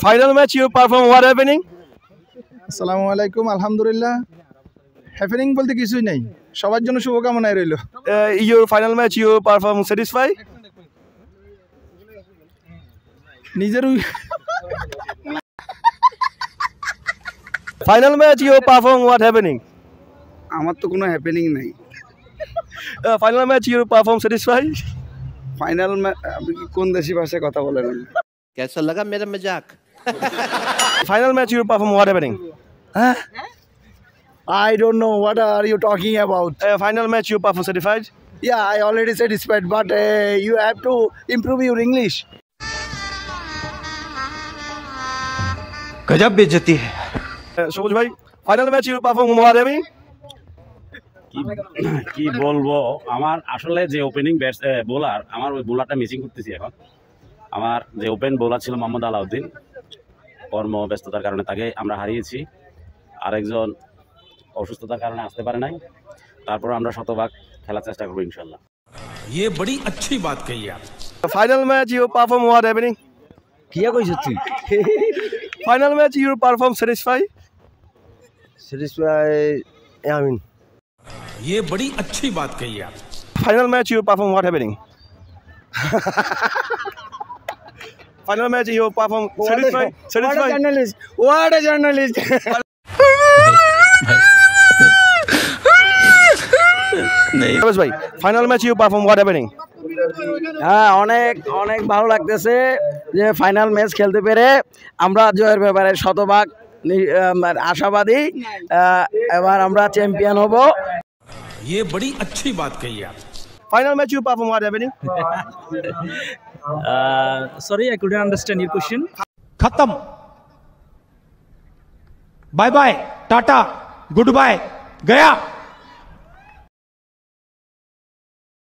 Final match you perform what happening? আসসালামু আলাইকুম আলহামদুলিল্লাহ হ্যাপেনিং বলতে কিছুই নাই সবার জন্য শুভকামনায় রইল Your final match you perform satisfy? নিজেরই Final match you perform what happening? আমার তো কোনো হ্যাপেনিং নাই Final match you perform satisfy? Final আপনি কি কোন দেশি ভাষায় কথা বলেন कैसा लगा मेरा मजाक Final match you perform what happening? I don't know what are you talking about. Final match you perform satisfied? Yeah, I already satisfied, but you have to improve your English. गजब बेइज्जती है সবুজ ভাই final match you perform what happening? কি বলবো আমার আসলে যে opening bowler আমার ওই বোলারটা মিসিং করতেছি এখন আমার যে ওপেন বোলার ছিল মোহাম্মদ আলাউদ্দিন কর্মব্যস্ততার কারণে তাকে আমরা হারিয়েছি আরেকজন অসুস্থতার কারণে আসতে পারে নাই তারপর আমরা শতভাগ খেলার চেষ্টা করব ইনশাআল্লাহ ये बड़ी अच्छी बात कही आप final match you perform what happening? কিয়া কইছ তুই final match you perform satisfy? I mean ये बड़ी अच्छी बात कही आप Final match you perform what happening? Final match you perform satisfy? Satisfy? What a journalist. Sabuj ভাই final match you perform what happening? হ্যাঁ অনেক অনেক ভালো লাগতেছে যে ফাইনাল ম্যাচ খেলতে পেরে আমরা জয়ের ব্যাপারে শতভাগ আশাবাদী এবার আমরা চ্যাম্পিয়ন হব ये बड़ी अच्छी बात कही आप Final match you perform what happening? Sorry, I couldn't understand your question. खत्म bye bye tata goodbye गया